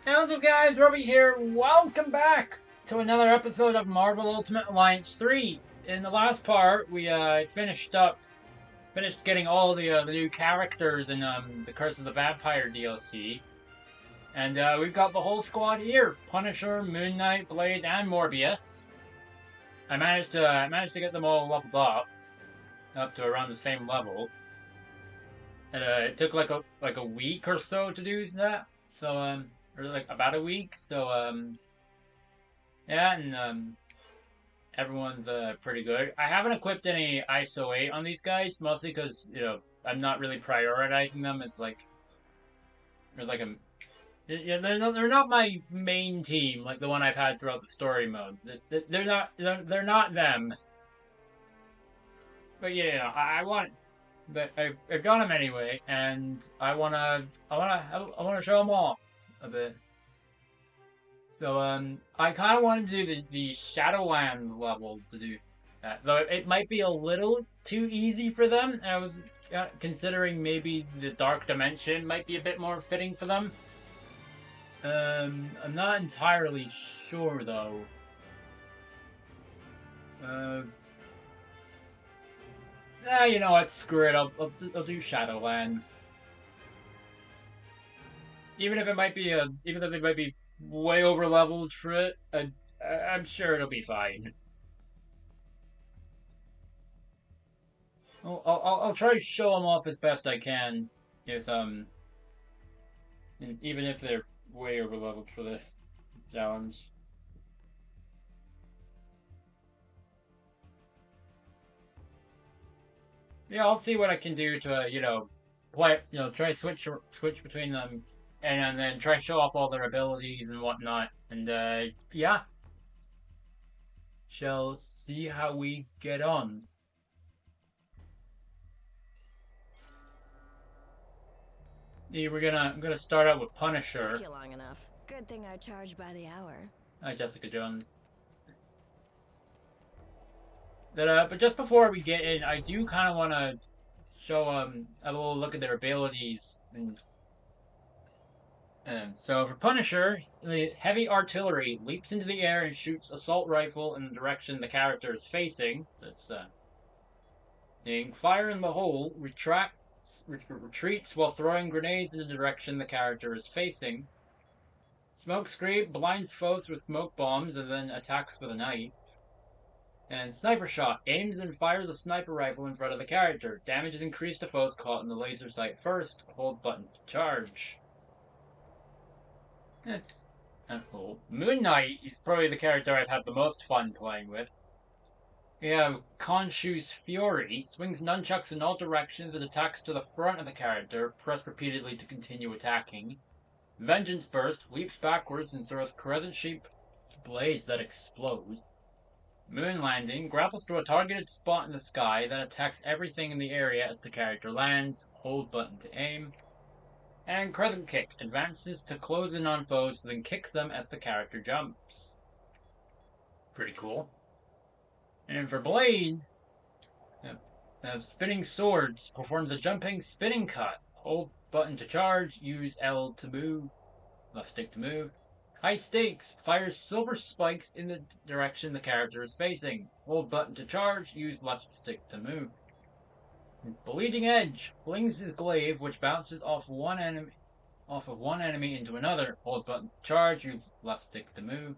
How's it guys, Robbie here. Welcome back to another episode of Marvel Ultimate Alliance 3. In the last part, we finished getting all the new characters in the Curse of the Vampire DLC. And we've got the whole squad here. Punisher, Moon Knight, Blade, and Morbius. I managed to get them all leveled up to around the same level. And it took like a week or so to do that. So or like about a week. So yeah, and everyone's pretty good. I haven't equipped any ISO 8 on these guys, mostly because I'm not really prioritizing them. It's like they're like a yeah, they're not my main team like the one I've had throughout the story mode. They're not them. But yeah, I want. But I've got them anyway, and I wanna show them off a bit. So I kind of wanted to do the Shadowland level to do that, though it might be a little too easy for them. I was considering maybe the Dark Dimension might be a bit more fitting for them. I'm not entirely sure though. Uh, you know what? Screw it. I'll do Shadowland, even if they might be way over leveled for it. I'm sure it'll be fine. I'll try to show them off as best I can, if even if they're way over leveled for the challenge. Yeah, I'll see what I can do to play try switch between them, and then try to show off all their abilities and whatnot. And yeah, shall see how we get on. Yeah, I'm gonna start out with Took Punisher. you long enough. Good thing I charge by the hour. Hi, Jessica Jones. But just before we get in, I do kind of want to show a little look at their abilities. And so for Punisher, the heavy artillery leaps into the air and shoots assault rifle in the direction the character is facing. That's fire in the hole retreats while throwing grenades in the direction the character is facing. Smoke screen blinds foes with smoke bombs and then attacks with a knife. And Sniper Shot aims and fires a sniper rifle in front of the character. Damage is increased to foes caught in the laser sight first. Hold button to charge. That's cool. Moon Knight is probably the character I've had the most fun playing with. We have Khonshu's Fury. Swings nunchucks in all directions and attacks to the front of the character. Press repeatedly to continue attacking. Vengeance Burst leaps backwards and throws crescent-shaped blades that explode. Moon Landing grapples to a targeted spot in the sky, then attacks everything in the area as the character lands. Hold button to aim. And Crescent Kick advances to close in on foes, then kicks them as the character jumps. Pretty cool. And for Blade, Spinning Swords performs a jumping spinning cut. Hold button to charge, use L to move, left stick to move. High Stakes fires silver spikes in the direction the character is facing. Hold button to charge, use left stick to move. Bleeding Edge flings his glaive, which bounces off of one enemy into another. Hold button to charge, use left stick to move.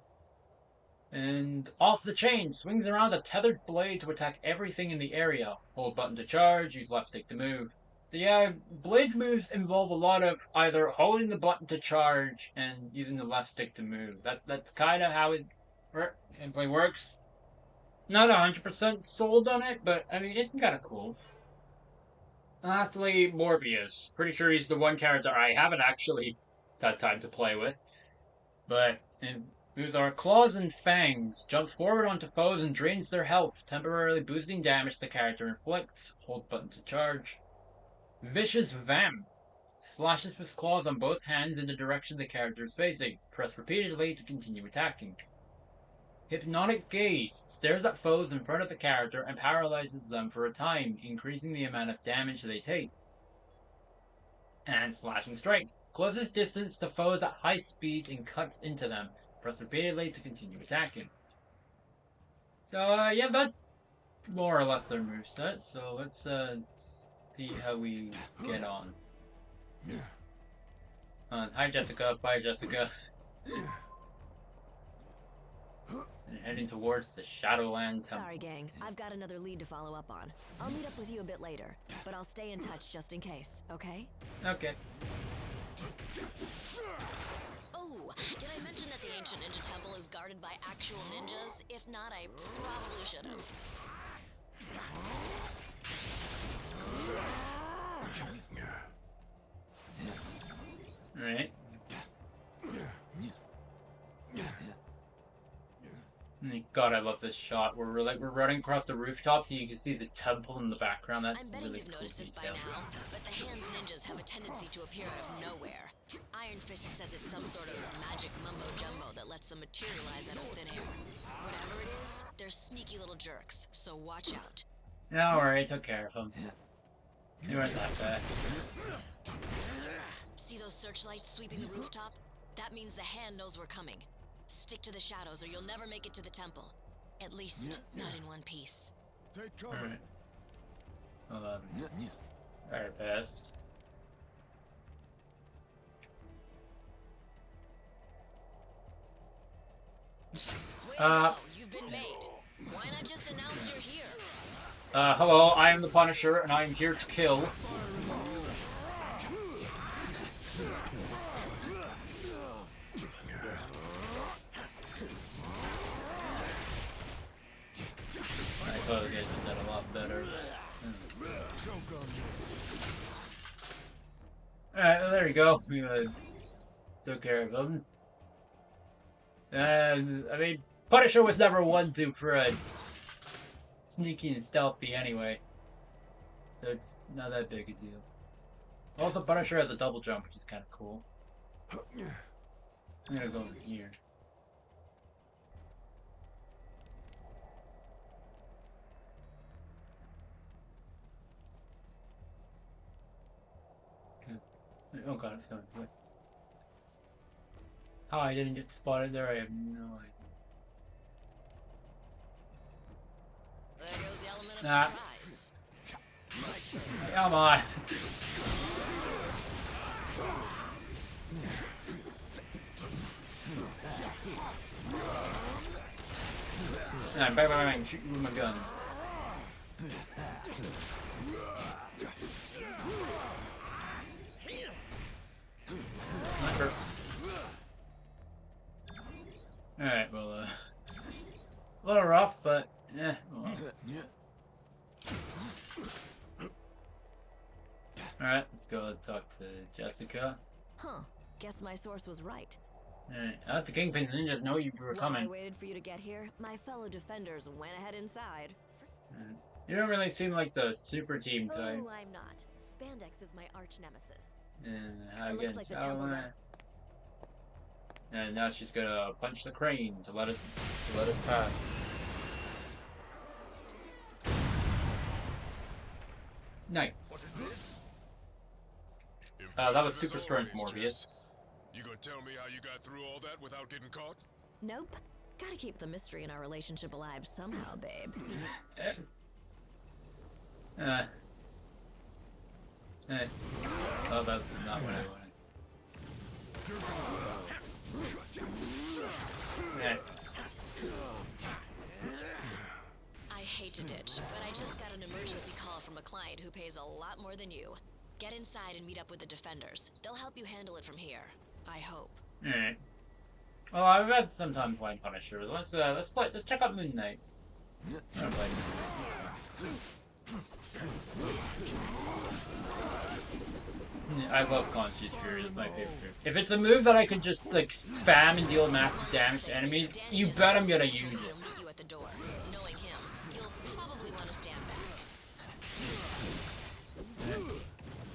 And Off the Chain swings around a tethered blade to attack everything in the area. Hold button to charge, use left stick to move. Yeah, Blade's moves involve a lot of either holding the button to charge and using the left stick to move. That's kind of how it works. Not 100% sold on it, but I mean it's kind of cool. Lastly, Morbius. Pretty sure he's the one character I haven't actually had time to play with. But moves are Claws and Fangs. Jumps forward onto foes and drains their health, temporarily boosting damage the character inflicts. Hold button to charge. Vicious Vamp. Slashes with claws on both hands in the direction the character is facing. Press repeatedly to continue attacking. Hypnotic Gaze stares at foes in front of the character and paralyzes them for a time, increasing the amount of damage they take. And Slashing Strike Closes distance to foes at high speeds and cuts into them. Press repeatedly to continue attacking. So, yeah, that's more or less their moveset. So let's see how we get on. Hi, Jessica. Bye, Jessica. And heading towards the Shadowland Temple. Sorry, gang. I've got another lead to follow up on. I'll meet up with you a bit later, but I'll stay in touch just in case, okay? Okay. Oh, did I mention that the ancient ninja temple is guarded by actual ninjas? If not, I probably should have. Alright. God, I love this shot where we're running across the rooftop so you can see the temple in the background. That's I'm betting really you've cool noticed this by detail. now, but the Hands ninjas have a tendency to appear out of nowhere. Iron Fist says it's some sort of magic mumbo-jumbo that lets them materialize out of thin air. Whatever it is, they're sneaky little jerks, so watch out. Don't worry, I took care of them. They weren't that bad. See those searchlights sweeping the rooftop? That means the Hand knows we're coming. Stick to the shadows or you'll never make it to the temple. At least, not in one piece. Take cover. Alright. Hold on. Alright, best. You've been made. Why not just announce you're here? Hello, I am the Punisher, and I am here to kill. I thought you guys did that a lot better. Alright, well, there you go. We took care of them. And, I mean, Punisher was never one to for sneaky and stealthy anyway. So it's not that big a deal. Also, Punisher has a double jump, which is kind of cool. I'm gonna go in here. Oh god, it's coming. Wait. How I didn't get spotted there, I have no idea. There goes the element of Nah. surprise. Come on! Bang, bang, bang, shoot you with my gun. Alright, well, a little rough, but, well. Alright, let's go talk to Jessica. Huh. Guess my source was right. Alright, I let the Kingpin ninjas know you were While I coming. waited for you to get here, my fellow defenders went ahead inside. You don't really seem like the super team type. Oh, I'm not. Spandex is my arch nemesis. And It looks like the temple's out. And now she's gonna punch the crane to let us pass. Nice. What is this? That was super strength, Morbius. You gonna tell me how you got through all that without getting caught? Nope. Gotta keep the mystery in our relationship alive somehow, babe. Oh, that's not what I wanted. I hate to ditch, but I just got an emergency call from a client who pays a lot more than you. Get inside and meet up with the defenders. They'll help you handle it from here. I hope. Alright. Well, I've had some time playing Punisher. Let's check out Moon Knight. I don't play I love Conscious Fury, it's my favorite. If it's a move that I can just like spam and deal massive damage to enemies, you bet I'm gonna use it. He'll meet you at the door. Knowing him, you'll probably want to stand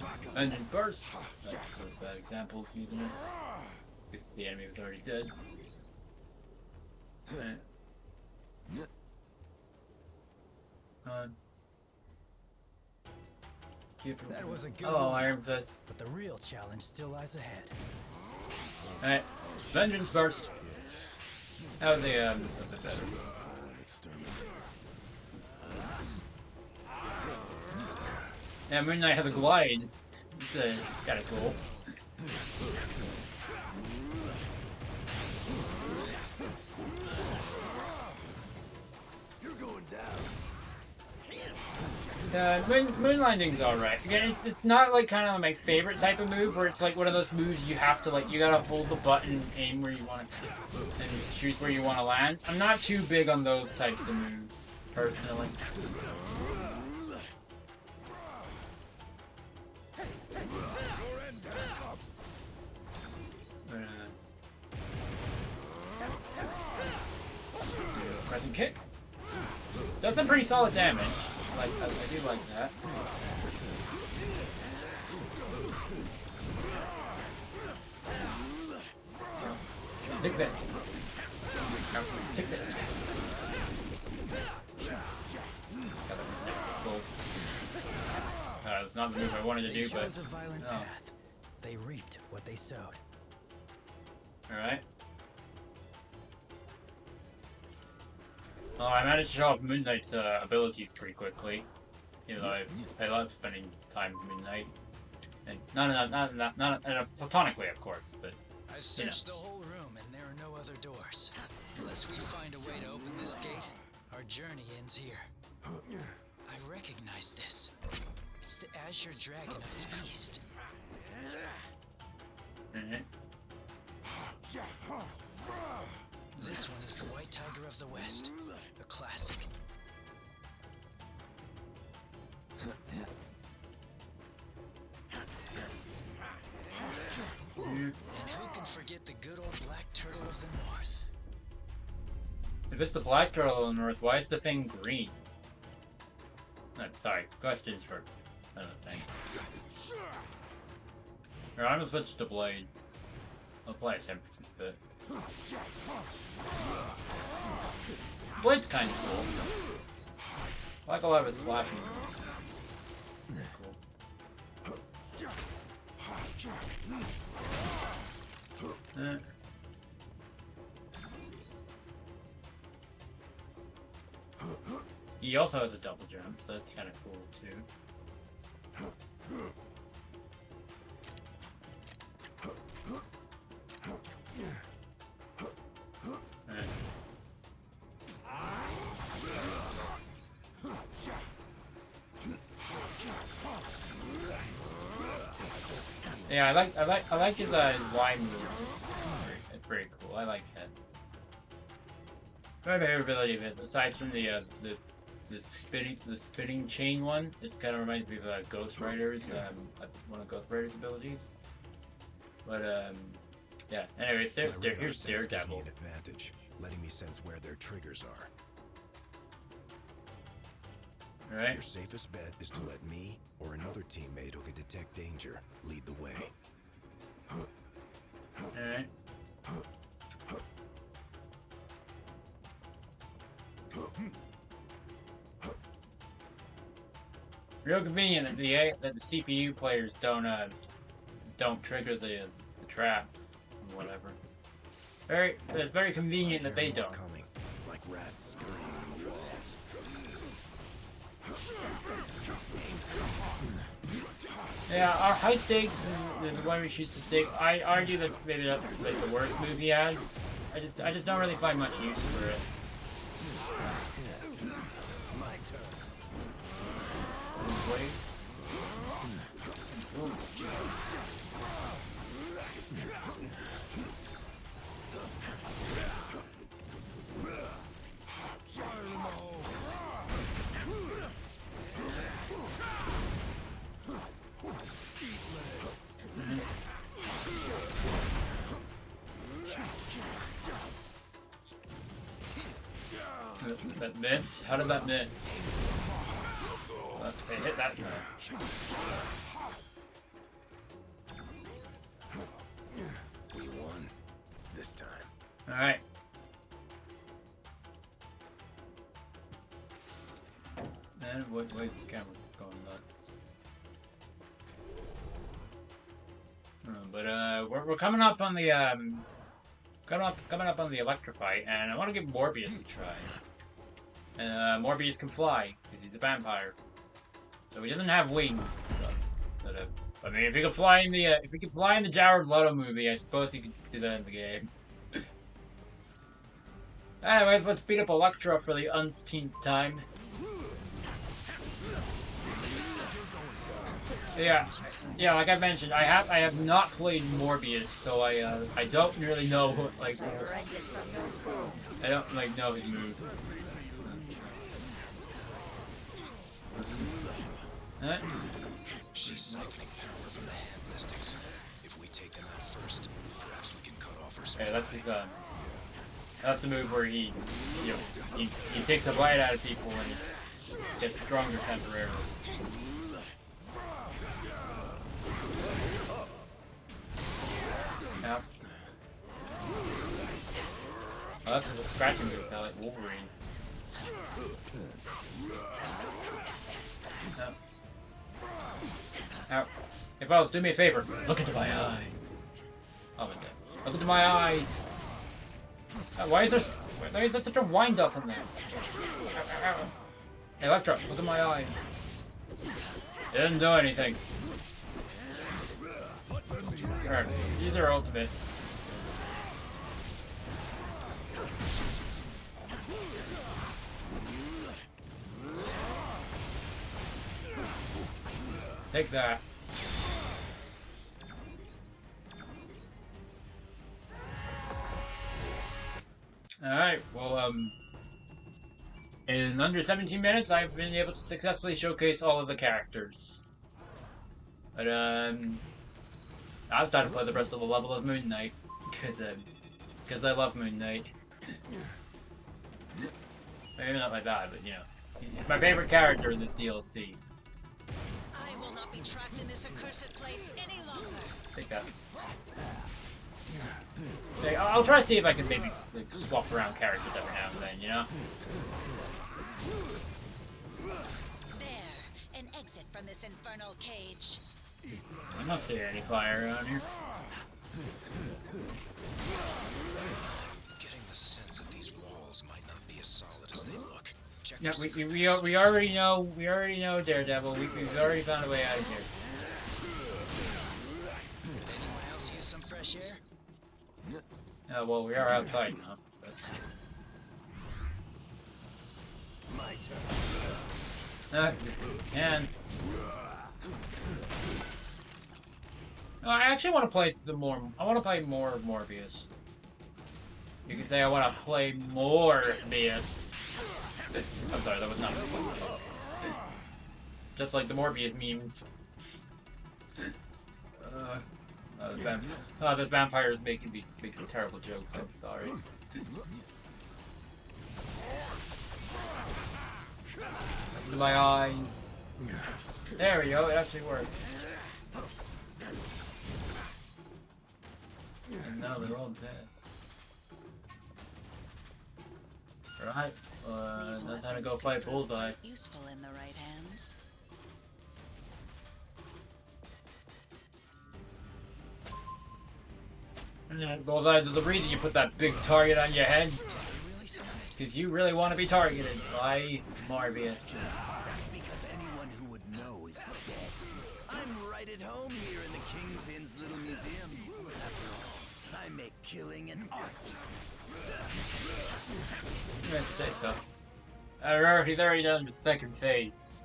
back. Engine first. That's a bad example of using it. Because the enemy was already dead. Right. That was a good Oh, one. Iron Fist. But the real challenge still lies ahead. Alright. Vengeance burst. How are they, a bit better. Yeah, Moon Knight has a glide. It's kinda cool. You're going down. Moon landing's alright. Again, it's not like kind of my favorite type of move, where it's like one of those moves you have to like, you gotta hold the button, aim where you want it, and choose where you want to land. I'm not too big on those types of moves, personally. Crescent kick. Does some pretty solid damage. I do like that. Take this. Take this. That's not the move I wanted to do, but They chose a violent path. They reaped what they sowed. Alright. Well, I managed to show off Moon Knight's abilities pretty quickly. You know, I love spending time with Moon Knight. And not in a platonic way, of course, but I've searched the whole room and there are no other doors. Unless we find a way to open this gate, our journey ends here. I recognize this. It's the Azure Dragon of the East. This one is the White Tiger of the West, a classic. And who can forget the good old Black Turtle of the North? If it's the Black Turtle in the North, why is the thing green? Sorry, questions for another thing. Here, I'm gonna switch to Blade. I'll play him a bit. Blade's kind of cool. I like a lot of his slashing. Cool. He also has a double jump, so that's kind of cool too. Yeah, I like his Y move. It's pretty cool. I like it. My favorite ability of his, aside from the spinning chain one, it kind of reminds me of Ghost Rider's one of Ghost Rider's abilities. But yeah. Anyways, here's Daredevil. An advantage, letting me sense where their triggers are. All right. Your safest bet is to let me or another teammate who can detect danger lead the way. All right. Real convenient that the CPU players don't trigger the traps or whatever. It's very convenient that they don't. Coming, like rats scurrying in the walls. Yeah, our high stakes is the one we shoots the stake. I argue that maybe that's like the worst move he has. I just don't really find much use for it. My turn. Wait. That miss? How did that miss? Okay, hit that time. We won this time. Alright. And wait, the camera going nuts. But we're coming up on the coming up on the electrify, and I want to give Morbius a try. And Morbius can fly because he's a vampire, so he doesn't have wings. So, but, I mean, if he could fly in the Jared Leto movie, I suppose he could do that in the game. Anyways, let's beat up Electra for the umpteenth time. Yeah, like I mentioned, I have not played Morbius, so I don't really know what, like, I don't like know his move. She's siphoning power from the hand mystics. If we take them out first, perhaps we can cut off her supply. Yeah, that's his that's the move where he takes a bite out of people and he gets stronger temporarily. Yep. Oh, that's a scratching move, kind of like Wolverine. Yep. Now, hey, fellas, do me a favor. Look into my eye. Oh my god. Look into my eyes. Why is there such a wind up in there? Ow, ow, ow. Hey, Electra, look at my eye. It didn't do anything. Alright, these are ultimates. Take that. Alright, well, in under 17 minutes, I've been able to successfully showcase all of the characters. But, I was trying to play the rest of the level of Moon Knight, because I love Moon Knight. Maybe not like that, but, you know, he's my favorite character in this DLC. I will not be trapped in this accursed place any longer. Take that. Okay, I'll try to see if I can maybe like, swap around characters every now and then, you know? There, an exit from this infernal cage. I'm not seeing any fire around here. Getting the sense that these walls might not be as solid as they look. Check Yeah, your we already know Daredevil. We've already found a way out of here. Did anyone else use some fresh air? Well, we are outside now. But... my turn. Just can. No, I actually want to play some more. I want to play more of Morbius. You can say I want to play more Morbius. I'm sorry, that was not. Just like the Morbius memes. The vampires making terrible jokes. I'm sorry. Look at my eyes. There we go. It actually worked. And now they're all dead. Right. That's how to go fight Bullseye. Useful in the right hands. Bullseye, there's a reason you put that big target on your head. Because you really want to be targeted by Morbius. That's because anyone who would know is dead. I'm right at home here in the Kingpin's little museum. After all, I make killing an art. I'd say so. Remember, he's already done the second phase.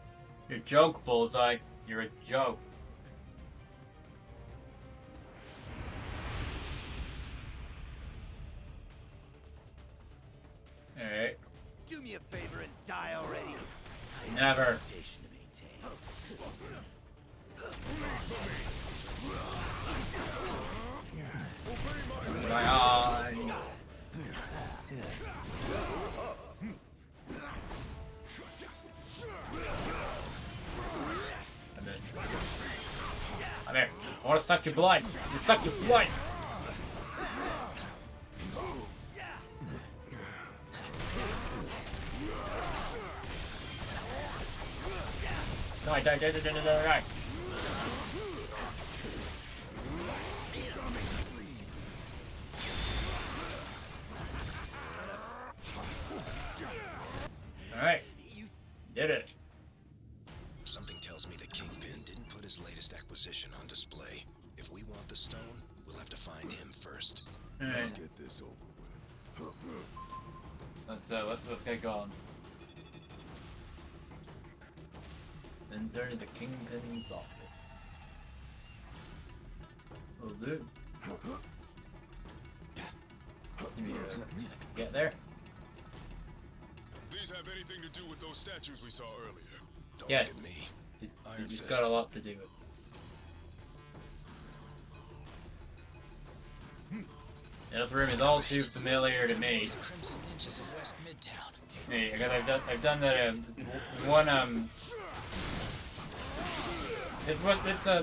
You're a joke, Bullseye. You're a joke. Alright. Do me a favor and die already. Never. Reputation to maintain. My eyes. I'm here. I want to suck your blood. You suck your blood. Die. did it. Something tells me the Kingpin didn't put his latest acquisition on display. If we want the stone, we'll have to find him first. Alright, Let's get this over with. let's get going. Enter the Kingpin's office. Will do. Give me a second to get there. These have anything to do with those statues we saw earlier? Don't Yes. look at me. You Iron just Fist. got a lot to do with. This room is all too familiar to me. Crimson Ninjas of West Midtown. Hey, I've done that one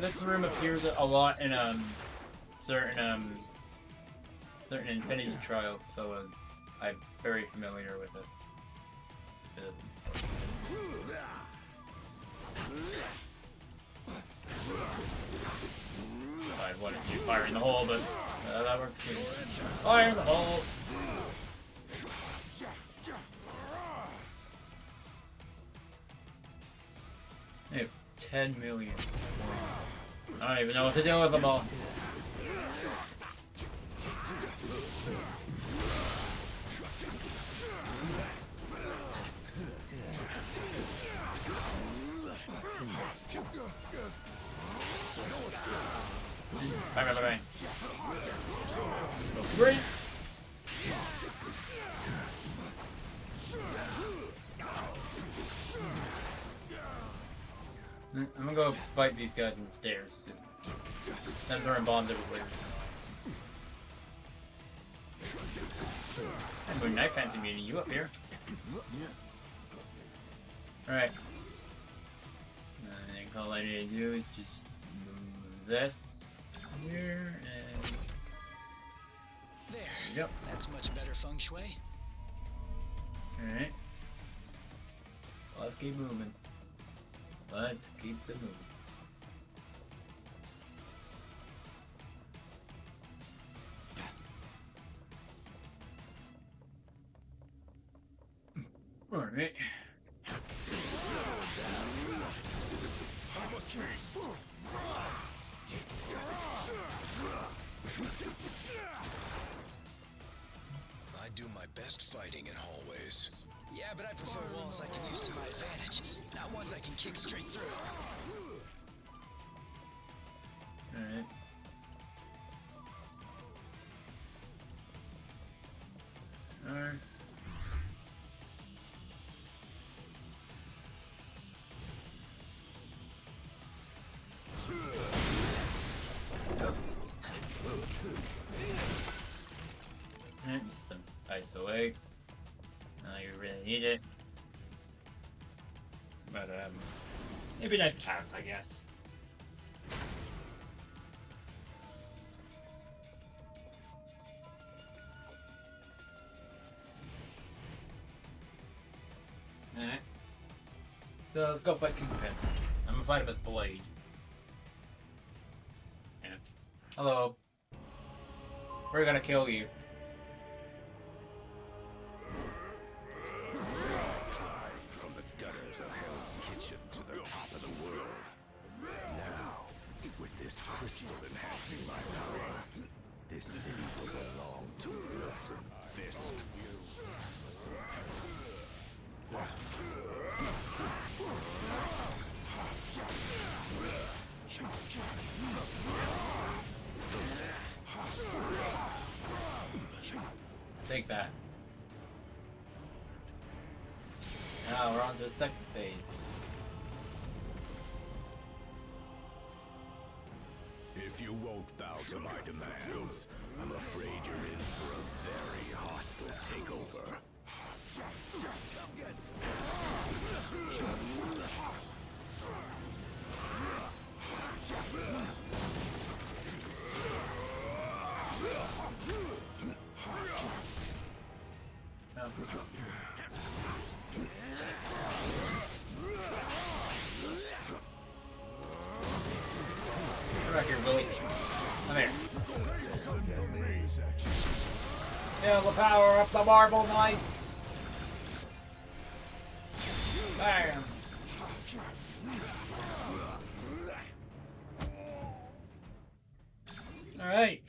this room appears a lot in certain Infinity Trials, so I'm very familiar with it. I wanted to fire in the hole, but that works too. Fire in the hole! I have 10 million. I don't even know what to do with them all. Bang, bang, bang. Go free. I'm gonna go fight these guys on the stairs. Then they're in bombs everywhere. I'm going knife fancy meeting you up here. Alright. I think all I need to do is just move this here and There. yep. That's much better feng shui. Alright. Let's keep moving. Let's keep it moving. Alright. I do my best fighting in hallways. Yeah, but I prefer walls I can use to my advantage, not ones I can kick straight through. Alright. Alright. And just some ice away. You really need it. But, maybe not count, I guess. Alright. So, let's go fight Kingpin. I'm gonna fight him with Blade. Yeah. Hello. We're gonna kill you. From the gutters of Hell's Kitchen to the top of the world. Now, with this crystal enhancing my power, this city will belong to Wilson Fisk. Take that. Now we're on to the second phase. If you won't bow to my demands, I'm afraid you're in for a very hostile takeover. Oh. Come back here, Willie. Come here. Feel the power of the Marble Knights. Bam! Alright.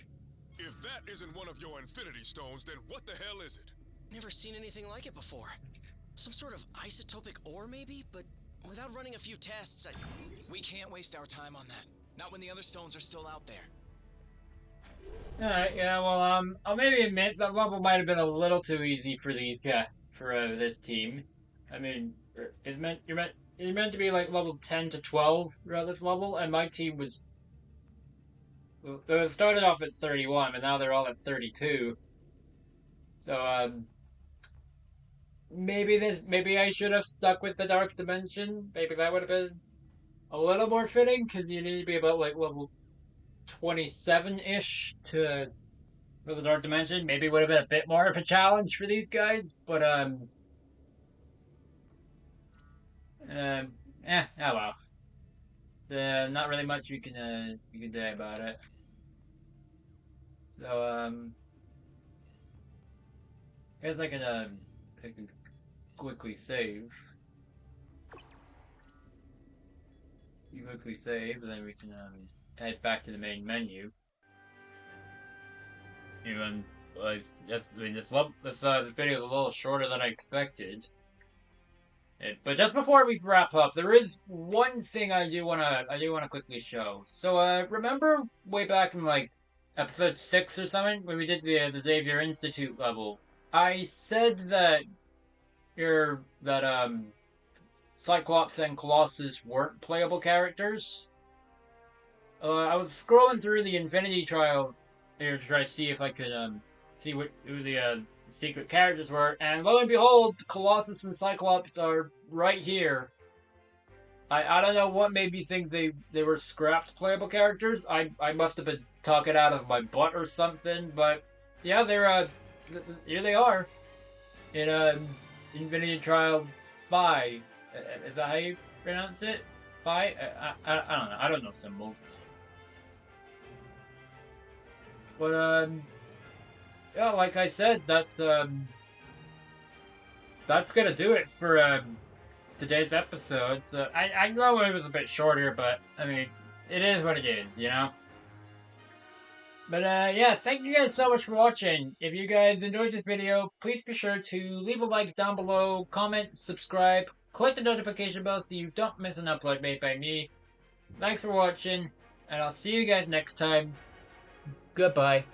If that isn't one of your infinity stones, then what the hell is it? Never seen anything like it before. Some sort of isotopic ore, maybe? But without running a few tests, we can't waste our time on that. Not when the other stones are still out there. Alright, yeah, well, I'll maybe admit that level might have been a little too easy for these for this team. I mean, you're meant to be like level 10 to 12 throughout this level, and my team was, well, they started off at 31, but now they're all at 32. So, maybe I should have stuck with the Dark Dimension. Maybe that would have been a little more fitting, because you need to be about like level 27-ish to for the Dark Dimension. Maybe it would have been a bit more of a challenge for these guys, but oh well. Not really much we can say about it. So I guess I can quickly save. You quickly save, and then we can head back to the main menu. Even I mean this video is a little shorter than I expected. But just before we wrap up, there is one thing I do wanna quickly show. So remember way back in like episode 6 or something when we did the Xavier Institute level, I said that Cyclops and Colossus weren't playable characters. I was scrolling through the Infinity Trials here to try to see if I could see who the secret characters were, and lo and behold, Colossus and Cyclops are right here. I don't know what made me think they were scrapped playable characters. I must have been talking out of my butt or something, but yeah, they're here they are in Infinity Trial Phi. Is that how you pronounce it? Phi? I don't know. I don't know symbols. But yeah, like I said, that's gonna do it for today's episode. So I know it was a bit shorter, but I mean, it is what it is, you know. But yeah, thank you guys so much for watching. If you guys enjoyed this video, please be sure to leave a like down below, comment, subscribe, click the notification bell so you don't miss an upload made by me. Thanks for watching, and I'll see you guys next time. Goodbye.